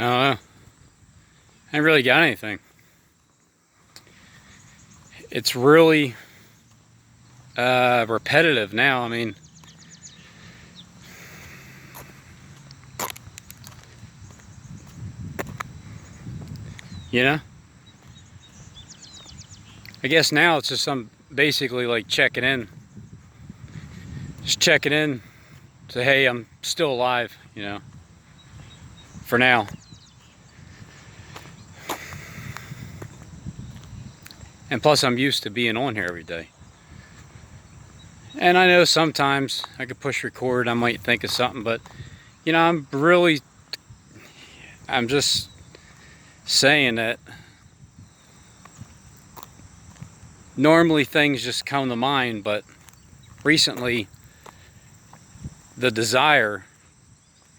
I don't know. I ain't really got anything. It's really repetitive now. I mean, you know? I guess now it's just basically like checking in. Just checking in. Say, hey, I'm still alive, you know, for now. And plus I'm used to being on here every day. And I know sometimes I could push record, I might think of something, but you know, I'm just saying that normally things just come to mind, but recently the desire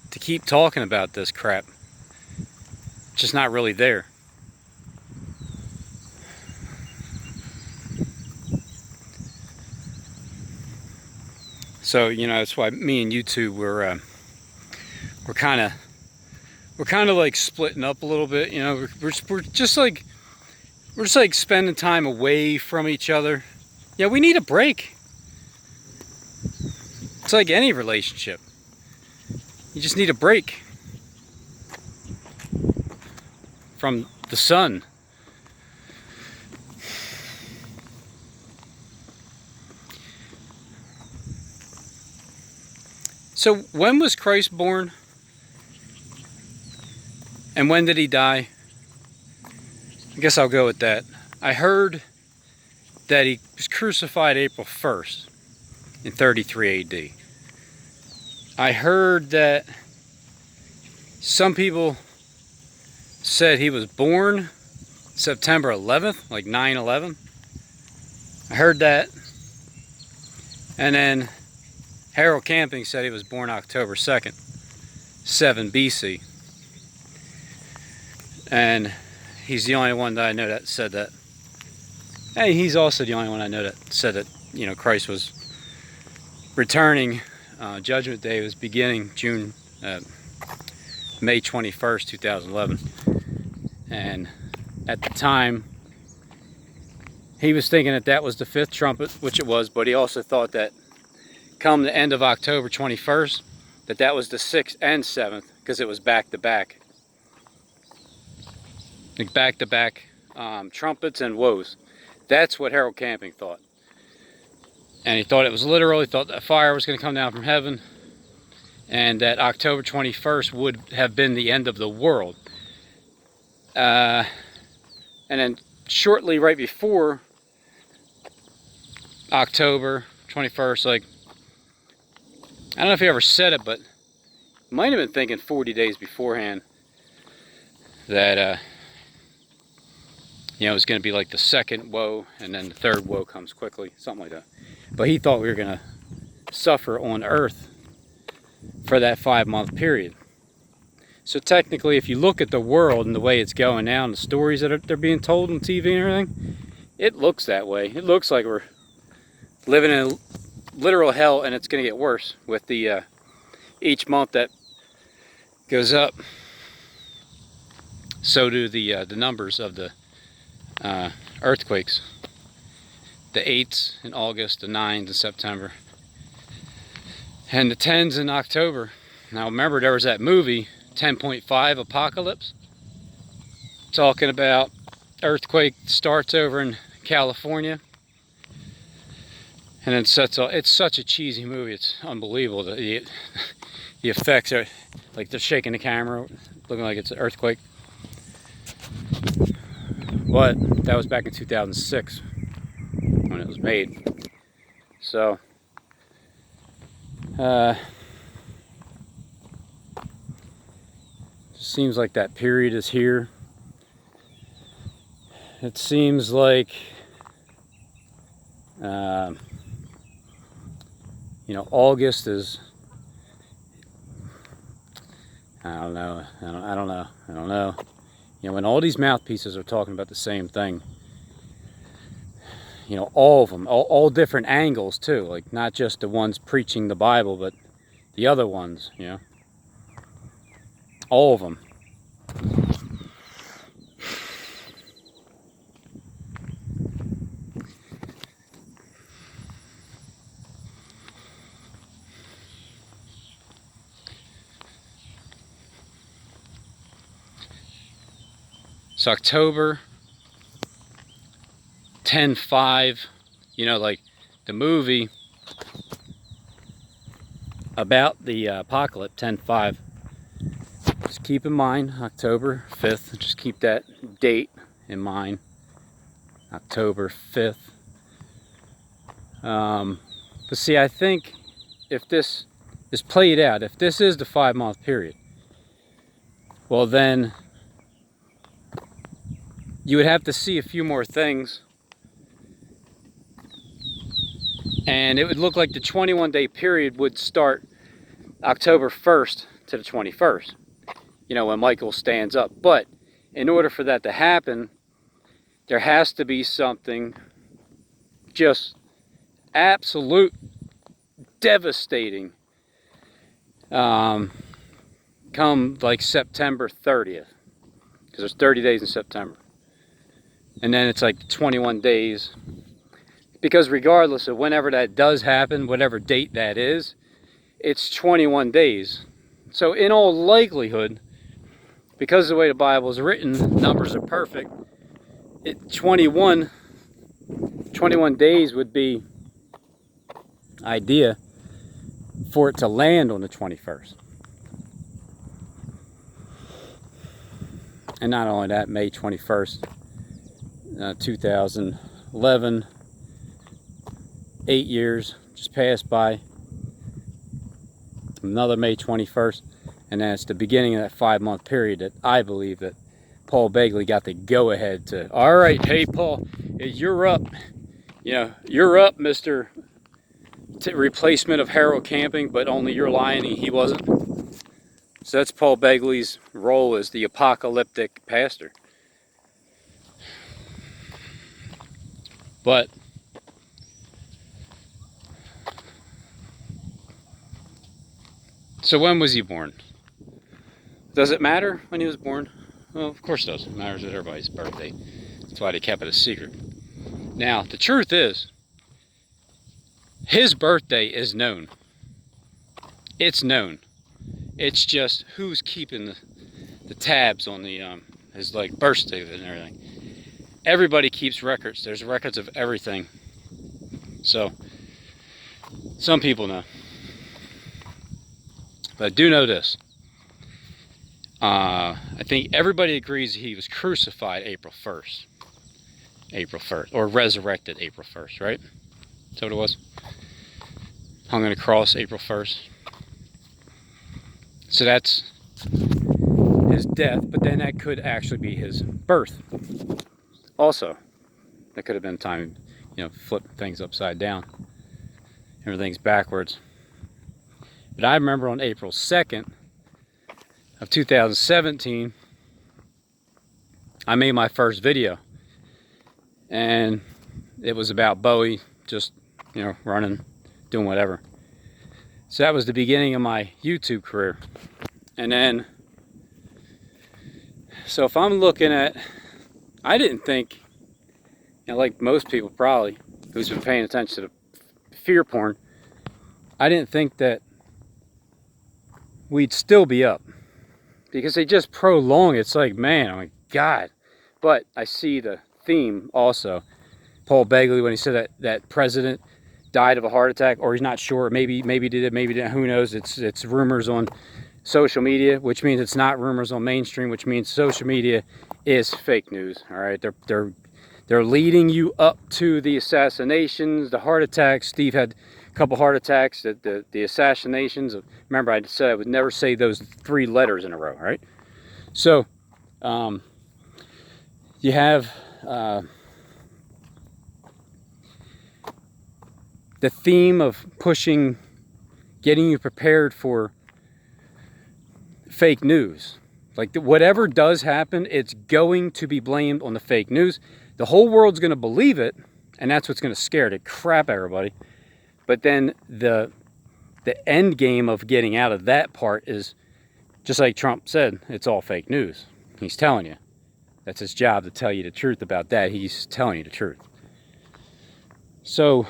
to keep talking about this crap just not really there. So, you know, that's why me and you two we're kind of like splitting up a little bit. You know, we're just like spending time away from each other. Yeah, we need a break. It's like any relationship. You just need a break from the sun. So when was Christ born? And when did he die? I guess I'll go with that. I heard that he was crucified April 1st in 33 AD. I heard that some people said he was born September 11th, like 9/11. I heard that. And then Harold Camping said he was born October 2nd, 7 BC. And he's the only one that I know that said that. And he's also the only one I know that said that, you know, Christ was returning. Judgment Day was beginning May 21st, 2011. And at the time, he was thinking that that was the 5th trumpet, which it was, but he also thought that come the end of October 21st, that was the 6th and 7th, because it was back-to-back. Like back-to-back trumpets and woes. That's what Harold Camping thought. And he thought it was literal. He thought that fire was going to come down from heaven. And that October 21st would have been the end of the world. And then shortly right before October 21st, like, I don't know if he ever said it, but might have been thinking 40 days beforehand that, you know, it was going to be like the 2nd woe, and then the 3rd woe comes quickly, something like that. But he thought we were going to suffer on earth for that 5-month period. So technically, if you look at the world and the way it's going now, and the stories that they're being told on TV and everything, it looks that way. It looks like we're living in a literal hell, and it's going to get worse with the each month that goes up. So do the numbers of the earthquakes. The 8s in August, the 9s in September, and the 10s in October. Now remember, there was that movie 10.5 Apocalypse, talking about earthquake starts over in California and then sets off. It's such a cheesy movie, it's unbelievable. The effects are like they're shaking the camera, looking like it's an earthquake. But that was back in 2006 when it was made. So seems like that period is here. It seems like you know, August is, I don't know. You know, when all these mouthpieces are talking about the same thing, you know, all of them, all different angles too, like not just the ones preaching the Bible, but the other ones, you know, all of them. It's October 10/5, you know, like the movie about the apocalypse, 10/5. Just keep in mind October 5th. Just keep that date in mind. October 5th. But see, I think if this is played out, if this is the 5-month period, well then you would have to see a few more things, and it would look like the 21-day period would start October 1st to the 21st, you know, when Michael stands up. But in order for that to happen, there has to be something just absolute devastating come like September 30th, because there's 30 days in September, and then it's like 21 days, because regardless of whenever that does happen, whatever date that is, it's 21 days. So in all likelihood, because of the way the Bible is written, numbers are perfect, 21 days would be idea for it to land on the 21st. And not only that, May 21st, 2011, 8 years just passed by. Another May 21st, and then it's the beginning of that 5-month period that I believe that Paul Begley got the go-ahead to, all right, hey Paul, you're up. You know, you're up, Mr. Replacement of Harold Camping, but only you're lying, he wasn't. So that's Paul Begley's role as the apocalyptic pastor. But so when was he born? Does it matter when he was born? Well, of course it does. It matters at everybody's birthday. That's why they kept it a secret. Now, the truth is, his birthday is known. It's known. It's just who's keeping the tabs on the his like birthday and everything. Everybody keeps records. There's records of everything. So some people know. But I do know this. I think everybody agrees he was crucified April 1st. April 1st. Or resurrected April 1st, right? Is that what it was? Hung on a cross April 1st. So that's his death, but then that could actually be his birth. Also, that could have been time, you know, flip things upside down. Everything's backwards. But I remember on April 2nd of 2017, I made my first video. And it was about Bowie just, you know, running, doing whatever. So that was the beginning of my YouTube career. And then, so if I'm looking at, I didn't think, you know, like most people probably, who's been paying attention to the fear porn, I didn't think that we'd still be up. Because they just prolong it. It's like, man, oh my God. But I see the theme also. Paul Begley, when he said that president died of a heart attack, or he's not sure, maybe did it, maybe didn't, who knows. It's rumors on social media, which means it's not rumors on mainstream, which means social media is fake news. All right, they're leading you up to the assassinations, the heart attacks. Steve had a couple heart attacks, the assassinations. Remember, I said I would never say those 3 letters in a row, right? So you have the theme of pushing, getting you prepared for fake news. Like whatever does happen, it's going to be blamed on the fake news. The whole world's going to believe it, and that's what's going to scare the crap out of everybody. But then the end game of getting out of that part is, just like Trump said, it's all fake news. He's telling you. That's his job, to tell you the truth about that. He's telling you the truth. So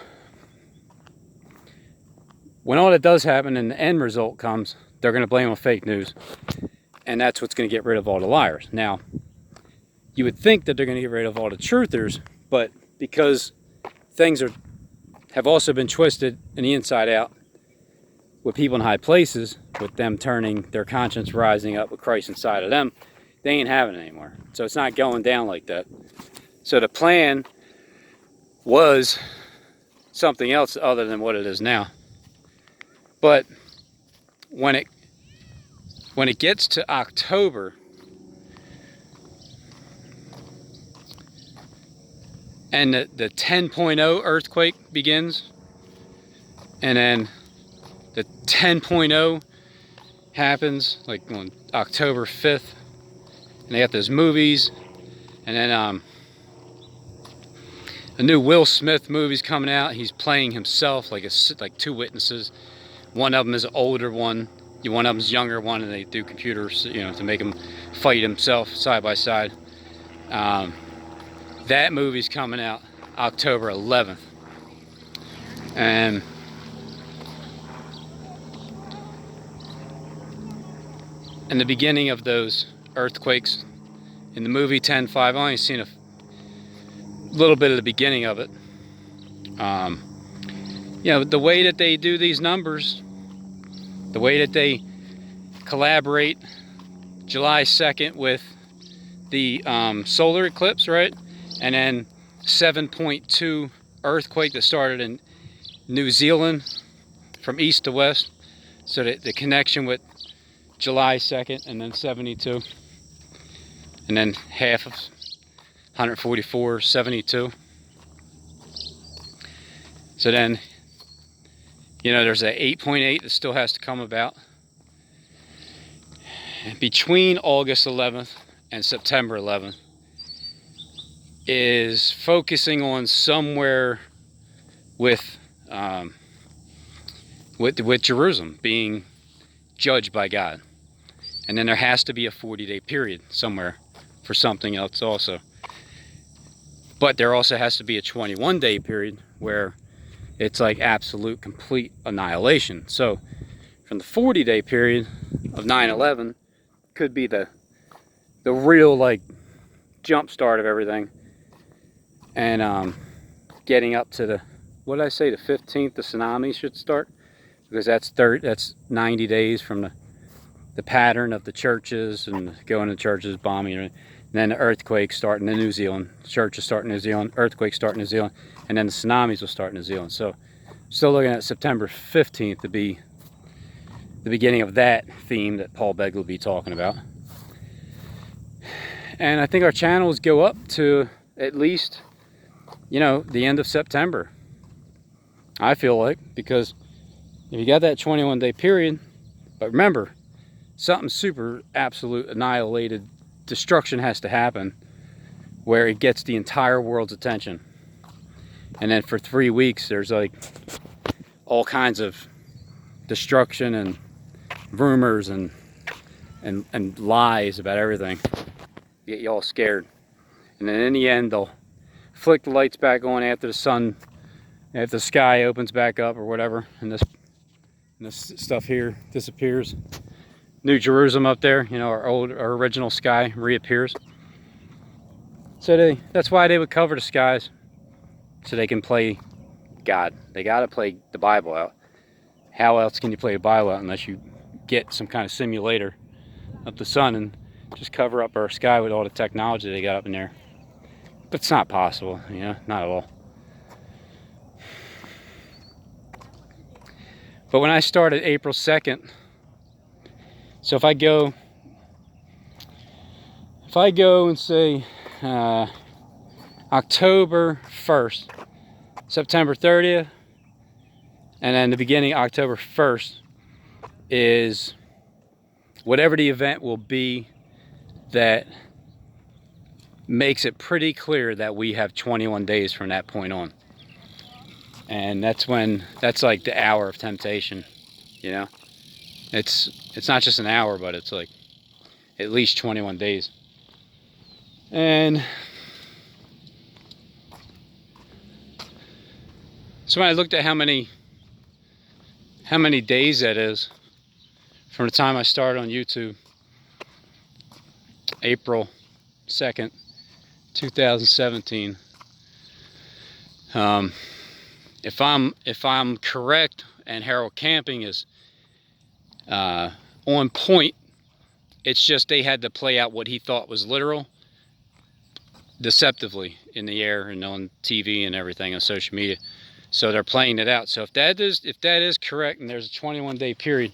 when all that does happen and the end result comes, they're going to blame on fake news. And that's what's going to get rid of all the liars. Now, you would think that they're going to get rid of all the truthers, but because things have also been twisted in the inside out with people in high places, with them turning their conscience rising up with Christ inside of them, they ain't having it anymore. So it's not going down like that. So the plan was something else other than what it is now. But when it gets to October, and the 10.0 earthquake begins, and then the 10.0 happens like on October 5th, and they got those movies, and then a new Will Smith movie's coming out. He's playing himself, like two witnesses. One of them is an older one, one of them's a younger one, and they do computers, to make him fight himself side by side. That movie's coming out October 11th. And in the beginning of those earthquakes, in the movie 10.5, I've only seen a little bit of the beginning of it. The way that they do these numbers, the way that they collaborate July 2nd with the solar eclipse, right? And then 7.2 earthquake that started in New Zealand from east to west. So that the connection with July 2nd and then 72. And then half of 144, 72. So then, there's a 8.8 that still has to come about. Between August 11th and September 11th is focusing on somewhere with Jerusalem being judged by God. And then there has to be a 40-day period somewhere for something else also. But there also has to be a 21-day period where it's like absolute, complete annihilation. So from the 40-day period of 9/11 could be the real jump start of everything. And getting up to the 15th, the tsunami should start, because that's 90 days from the pattern of the churches and going to churches, bombing, and then the earthquakes starting in New Zealand, churches starting in New Zealand, earthquakes starting in New Zealand, and then the tsunamis will start in New Zealand. So still looking at September 15th to be the beginning of that theme that Paul Begg will be talking about. And I think our channels go up to at least, the end of September. I feel like, because if you got that 21-day period, but remember, something super absolute annihilated destruction has to happen where it gets the entire world's attention. And then for 3 weeks there's all kinds of destruction and rumors and lies about everything. Get you all scared. And then in the end they'll flick the lights back on after the sky opens back up or whatever, and this stuff here disappears. New Jerusalem up there, our original sky reappears. So that's why they would cover the skies, so they can play God. They got to play the Bible out. How else can you play the Bible out unless you get some kind of simulator of the sun and just cover up our sky with all the technology they got up in there? But it's not possible, not at all. But when I started April 2nd, so if I go and say October 1st, September 30th, and then the beginning October 1st is whatever the event will be that makes it pretty clear that we have 21 days from that point on. And that's like the hour of temptation, It's not just an hour, but it's like at least 21 days. And so when I looked at how many days that is from the time I started on YouTube, April 2nd, 2017. If I'm correct and Harold Camping is on point, it's just they had to play out what he thought was literal deceptively in the air and on TV and everything on social media. So they're playing it out. So if that is correct, and there's a 21-day period,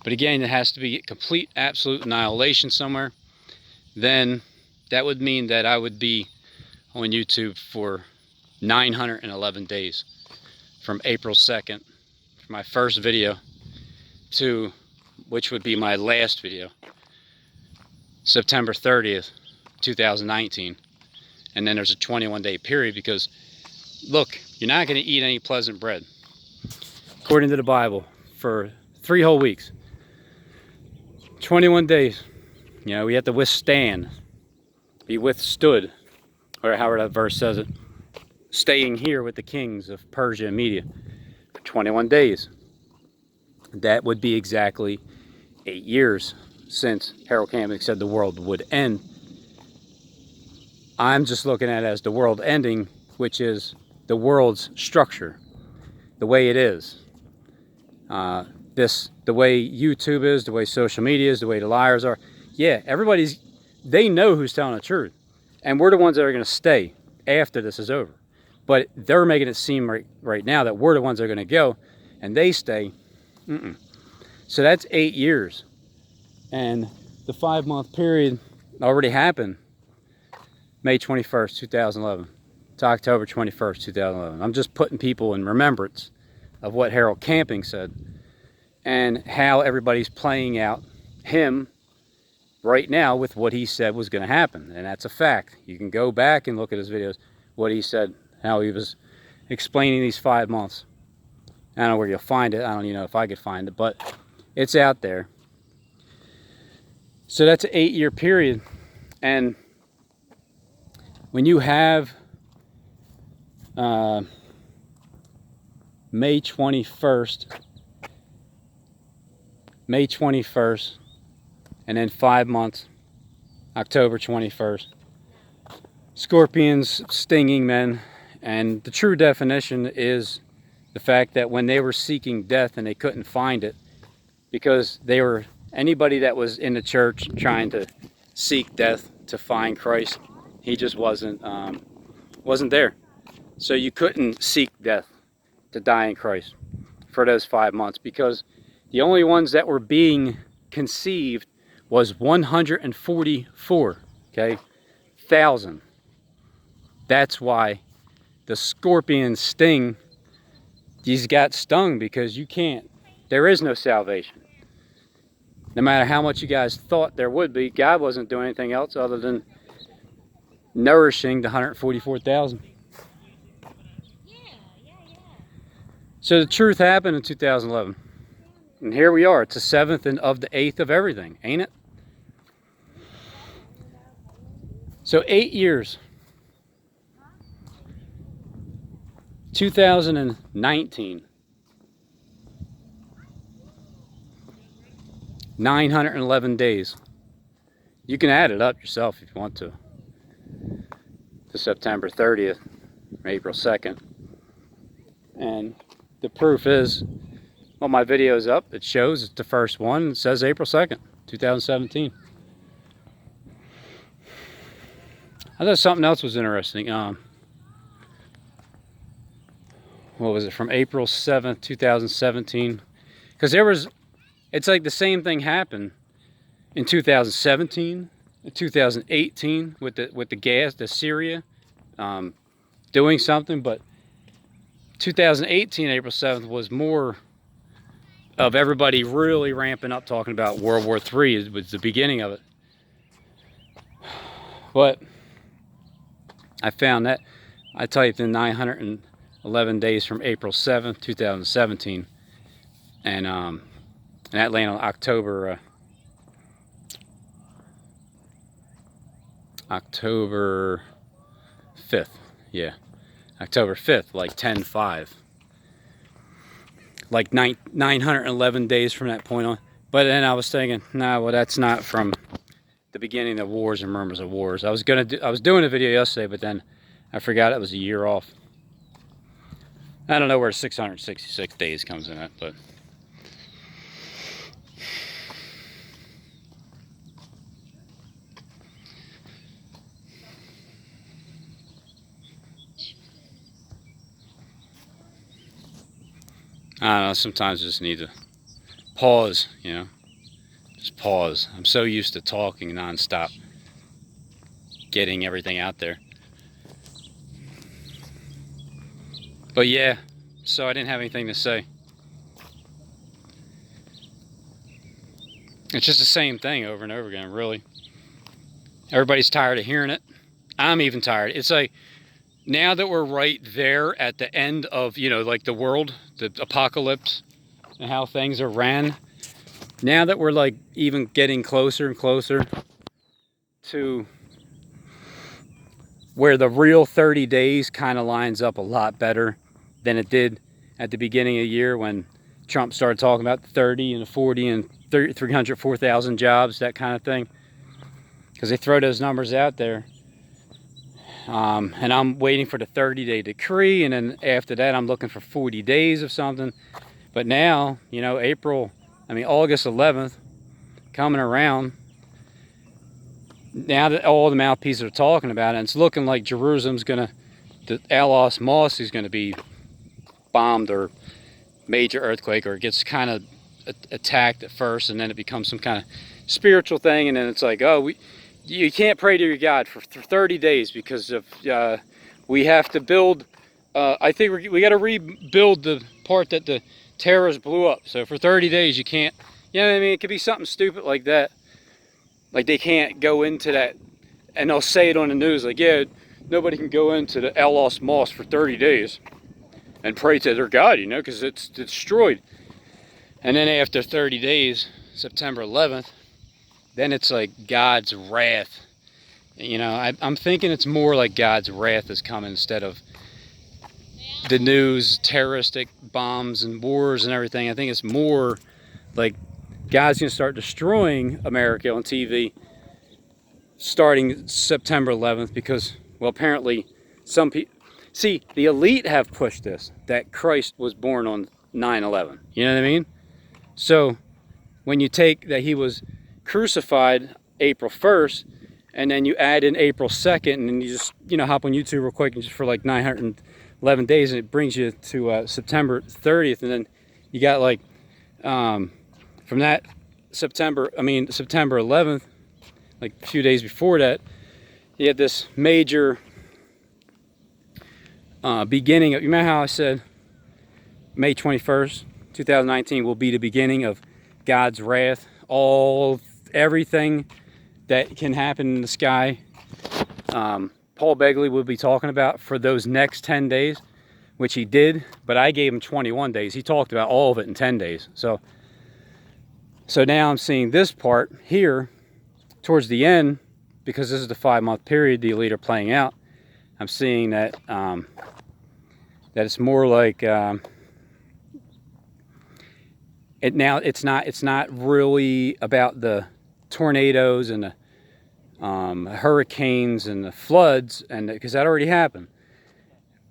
but again, it has to be complete absolute annihilation somewhere, then that would mean that I would be on YouTube for 911 days from April 2nd, for my first video, to which would be my last video, September 30th, 2019. And then there's a 21-day period because, look, you're not going to eat any pleasant bread, according to the Bible, for 3 whole weeks. 21 days. You know, we have to withstand, be withstood, or however that verse says it, staying here with the kings of Persia and Media for 21 days. That would be exactly 8 years since Harold Camping said the world would end. I'm just looking at it as the world ending, which is the world's structure, the way it is. The way YouTube is, the way social media is, the way the liars are. Yeah, they know who's telling the truth. And we're the ones that are going to stay after this is over. But they're making it seem right now that we're the ones that are going to go, and they stay. So that's 8 years. And the 5-month period already happened May 21st, 2011 to October 21st, 2011. I'm just putting people in remembrance of what Harold Camping said and how everybody's playing out him right now with what he said was going to happen. And that's a fact. You can go back and look at his videos, what he said, how he was explaining these 5 months. I don't know where you'll find it. I don't even know if I could find it, but it's out there. So that's an 8-year period. And when you have May 21st, and then 5 months, October 21st, scorpions stinging men, and the true definition is the fact that when they were seeking death and they couldn't find it, because they were, anybody that was in the church trying to seek death to find Christ, he just wasn't there. So you couldn't seek death to die in Christ for those 5 months, because the only ones that were being conceived was 144, okay, thousand. That's why the scorpion sting, these got stung, because you can't, there is no salvation. No matter how much you guys thought there would be, God wasn't doing anything else other than nourishing the 144,000. So the truth happened in 2011. And here we are. It's the 7th and of the 8th of everything, ain't it? So 8 years. 2019. 911 days. You can add it up yourself if you want to September 30th, or April 2nd. And the proof is, well, my video is up. It shows it's the first one. It says April 2nd, 2017. I thought something else was interesting. What was it, from April 7th, 2017? Because it's like the same thing happened in 2017, 2018 with the gas, the Syria doing something, but 2018 April 7th was more of everybody really ramping up, talking about World War III. It was the beginning of it. But I found that I typed in 911 days from April 7th, 2017, and that landed on October October 5th. Yeah, October 5th, like 10/5. Like 911 days from that point on. But then I was thinking, nah, well, that's not from the beginning of wars and murmurs of wars. I was doing a video yesterday, but then I forgot it was a year off. I don't know where 666 days comes in at, but I don't know, sometimes I just need to pause, you know, just pause. I'm so used to talking nonstop, getting everything out there. But yeah, so I didn't have anything to say. It's just the same thing over and over again, really. Everybody's tired of hearing it. I'm even tired. It's like, now that we're right there at the end of, you know, like the world, the apocalypse, and how things are ran, now that we're like even getting closer and closer to where the real 30 days kind of lines up a lot better than it did at the beginning of the year when Trump started talking about the 30 and the 40 and 304,000 jobs, that kind of thing. Because they throw those numbers out there. And I'm waiting for the 30-day decree, and then after that I'm looking for 40 days of something. But now, you know, August 11th coming around, now that all the mouthpieces are talking about it, and it's looking like Jerusalem's gonna, the Al-Aqsa Mosque is gonna be bombed or major earthquake, or it gets kind of attacked at first, and then it becomes some kind of spiritual thing, and then it's like, oh, you can't pray to your God for 30 days because of we have to build. I think we got to rebuild the part that the terrorists blew up. So for 30 days you can't. You know what I mean? It could be something stupid like that. Like they can't go into that, and they'll say it on the news like, yeah, nobody can go into the Al-Aqsa Mosque for 30 days and pray to their God, you know, because it's destroyed. And then after 30 days, September 11th. Then it's like God's wrath. You know, I'm thinking it's more like God's wrath is coming instead of the news, terroristic bombs and wars and everything. I think it's more like God's going to start destroying America on TV starting September 11th because, well, apparently some people... See, the elite have pushed this, that Christ was born on 9/11. You know what I mean? So when you take that he was crucified April 1st, and then you add in April 2nd, and then you just, you know, hop on YouTube real quick and just for like 911 days, and it brings you to September 30th, and then you got like from that September 11th, like a few days before that, you had this major beginning of, you remember how I said May 21st 2019 will be the beginning of God's wrath, everything that can happen in the sky. Paul Begley will be talking about for those next 10 days, which he did, but I gave him 21 days. He talked about all of it in 10 days. So now I'm seeing this part here towards the end, because this is the 5-month period the elite are playing out. I'm seeing that that it's more like it's not really about the tornadoes and the hurricanes and the floods, and because that already happened.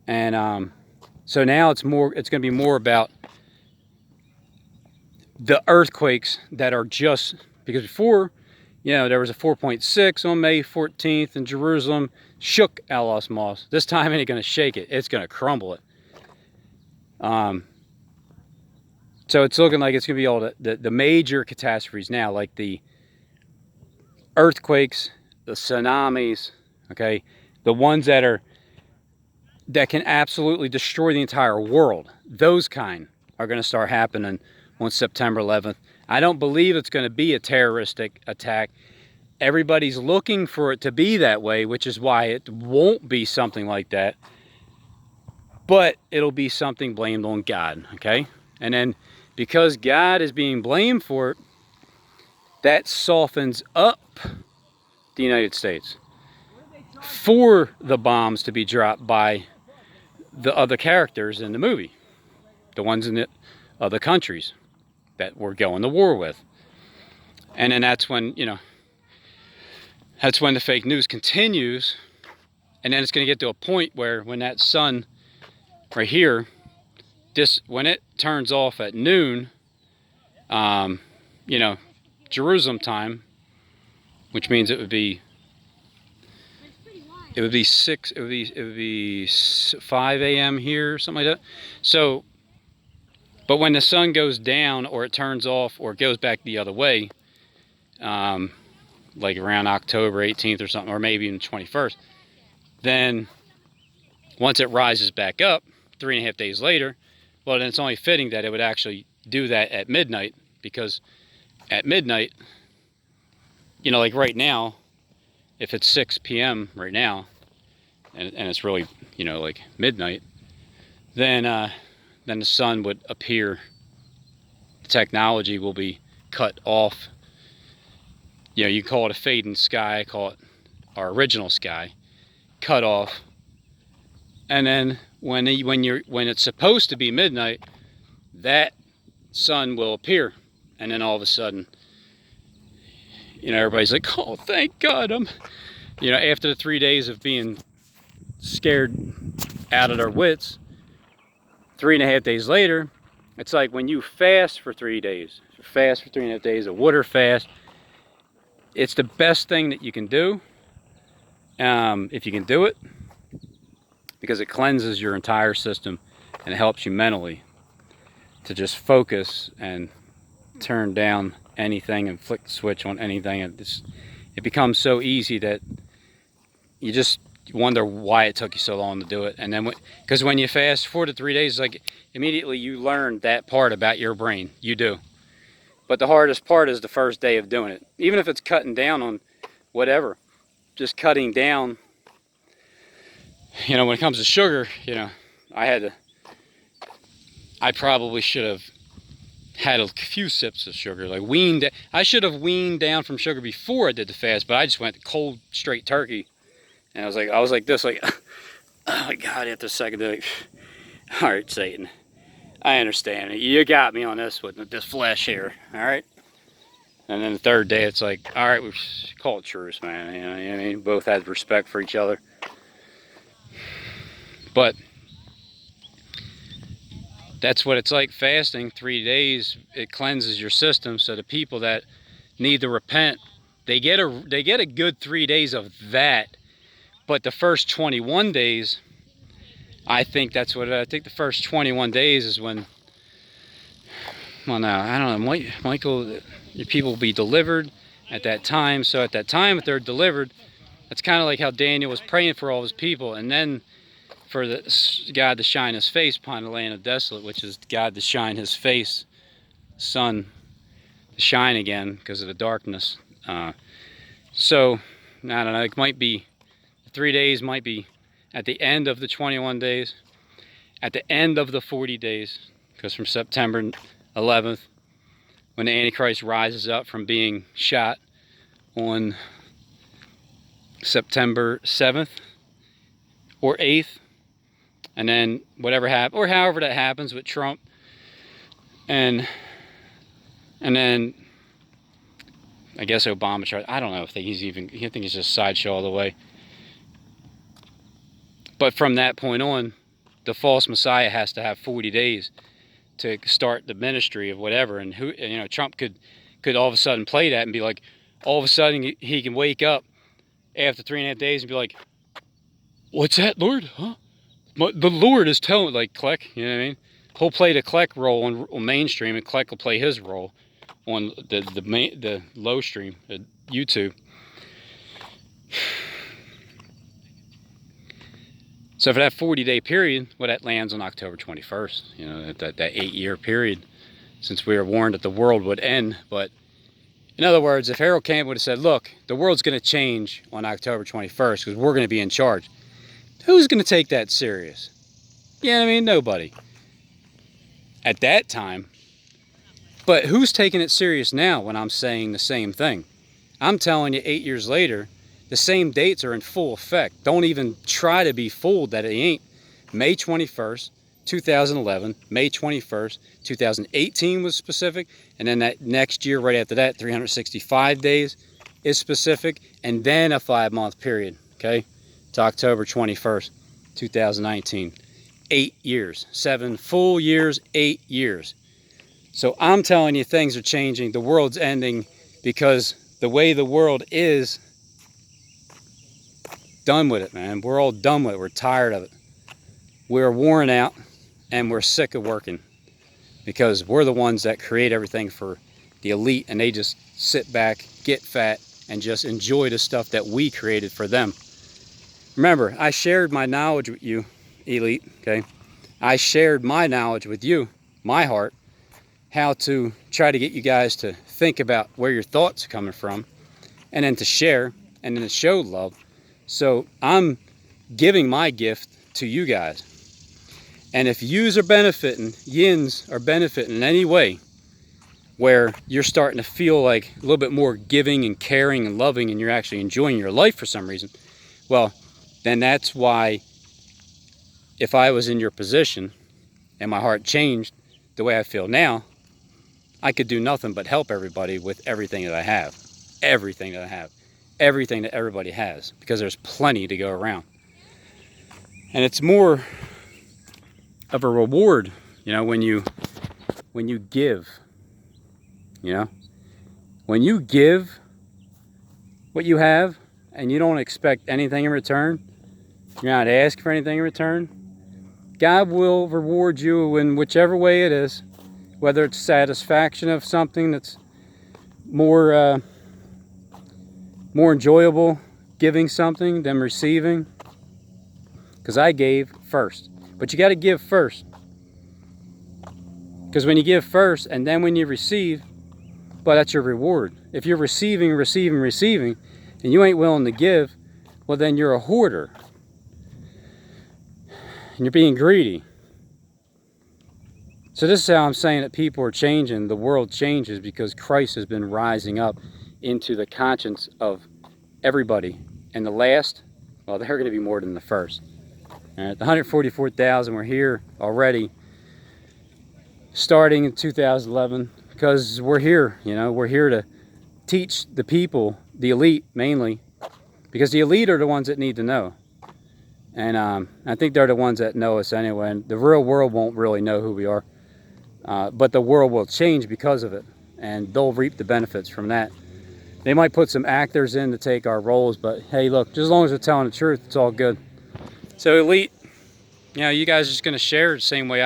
And so now it's going to be more about the earthquakes that are just, because before, you know, there was a 4.6 on May 14th in Jerusalem, shook Al-Aqsa Mosque. This time it ain't going to shake it, it's going to crumble it. So it's looking like it's going to be all the major catastrophes now, like the earthquakes, the tsunamis, okay, the ones that can absolutely destroy the entire world. Those kind are going to start happening on September 11th. I don't believe it's going to be a terroristic attack. Everybody's looking for it to be that way, which is why it won't be something like that. But it'll be something blamed on God, okay? And then because God is being blamed for it, that softens up the United States. for the bombs to be dropped by the other characters in the movie, the ones in the other countries that we're going to war with. And then that's when, you know, that's when the fake news continues. And then it's going to get to a point where when that sun right here, when it turns off at noon, you know, Jerusalem time, which means it would be 5 a.m. here, something like that. So, but when the sun goes down or it turns off or it goes back the other way, like around October 18th or something, or maybe even 21st, then once it rises back up 3.5 days later, well, then it's only fitting that it would actually do that at midnight, because at midnight, you know, like right now, if it's 6 p.m. right now, and it's really, you know, like midnight, then the sun would appear. The technology will be cut off. You know, you call it a fading sky, call it our original sky, cut off. And then when it's supposed to be midnight, that sun will appear, and then all of a sudden, you know, everybody's like, "Oh, thank God!" You know, after the 3 days of being scared out of their wits, 3.5 days later, it's like when you fast for 3 days, fast for 3.5 days, a water fast. It's the best thing that you can do, if you can do it, because it cleanses your entire system and it helps you mentally to just focus and turn down anything and flick the switch on anything. It becomes so easy that you just wonder why it took you so long to do it. And then, because when you fast 4 to 3 days, like immediately you learn that part about your brain. You do. But the hardest part is the first day of doing it. Even if it's cutting down on whatever, just cutting down. You know, when it comes to sugar, you know, I probably should have had a few sips of sugar, like weaned. I should have weaned down from sugar before I did the fast, but I just went cold, straight turkey. And I was like this, like, oh my God, after a second, like, all right, Satan, I understand. You got me on this with this flesh here, all right? And then the third day, it's like, all right, we call it truce, man. You know, I mean, both had respect for each other. But that's what it's like fasting 3 days. It cleanses your system. So the people that need to repent, they get a good 3 days of that. But the first 21 days, I think the first 21 days is when, well, no, I don't know, Michael, your people will be delivered at that time. So at that time, if they're delivered, that's kind of like how Daniel was praying for all his people, and then for God to shine his face upon the land of desolate, which is God to shine his face, sun to shine again because of the darkness. So, I don't know, it might be, 3 days might be at the end of the 21 days, at the end of the 40 days, because from September 11th, when the Antichrist rises up from being shot on September 7th or 8th, and then whatever happens, or however that happens with Trump, and then I guess Obama tried. I don't know if he's even. I think he's just sideshow all the way. But from that point on, the false Messiah has to have 40 days to start the ministry of whatever. And who, you know, Trump could all of a sudden play that and be like, all of a sudden he can wake up after 3.5 days and be like, "What's that, Lord? Huh? The Lord is telling," like Kleck, you know what I mean? He'll play the Kleck role on mainstream, and Kleck will play his role on the low stream, YouTube. So for that 40-day period, well, that lands on October 21st. You know, that 8-year period, since we were warned that the world would end. But in other words, if Harold Camp would have said, "Look, the world's going to change on October 21st because we're going to be in charge," who's going to take that serious? You know what I mean? Nobody. At that time. But who's taking it serious now when I'm saying the same thing? I'm telling you 8 years later The same dates are in full effect. Don't even try to be fooled that it ain't. May 21st, 2011, May 21st, 2018 was specific, and then that next year right after that, 365 days is specific, and then a 5-month period, okay, to October 21st, 2019. 8 years, 7 full years, 8 years. So I'm telling you, things are changing. The world's ending because the way the world is, done with it, man. We're all done with it. We're tired of it. We're worn out and we're sick of working because we're the ones that create everything for the elite, and they just sit back, get fat, and just enjoy the stuff that we created for them. Remember, I shared my knowledge with you, elite, okay? I shared my knowledge with you, my heart, how to try to get you guys to think about where your thoughts are coming from, and then to share, and then to show love. So I'm giving my gift to you guys. And if yous are benefiting, yins are benefiting in any way, where you're starting to feel like a little bit more giving and caring and loving, and you're actually enjoying your life for some reason, well, then that's why, if I was in your position and my heart changed the way I feel now, I could do nothing but help everybody with everything that I have. Everything that I have. Everything that everybody has. Because there's plenty to go around. And it's more of a reward, you know, when you give. You know? When you give what you have and you don't expect anything in return, you're not asking for anything in return, God will reward you in whichever way it is, whether it's satisfaction of something that's more enjoyable, giving something than receiving. Because I gave first. But you got to give first. Because when you give first and then when you receive, well, that's your reward. If you're receiving, and you ain't willing to give, well, then you're a hoarder. And you're being greedy. So this is how I'm saying that people are changing. The world changes because Christ has been rising up into the conscience of everybody. And the last, well, they're going to be more than the first. All right, the 144,000 were here already, starting in 2011, because we're here. You know, we're here to teach the people, the elite mainly, because the elite are the ones that need to know. And I think they're the ones that know us anyway. And the real world won't really know who we are. But the world will change because of it. And they'll reap the benefits from that. They might put some actors in to take our roles. But hey, look, just as long as they're telling the truth, it's all good. So elite, you know, you guys are just going to share the same way I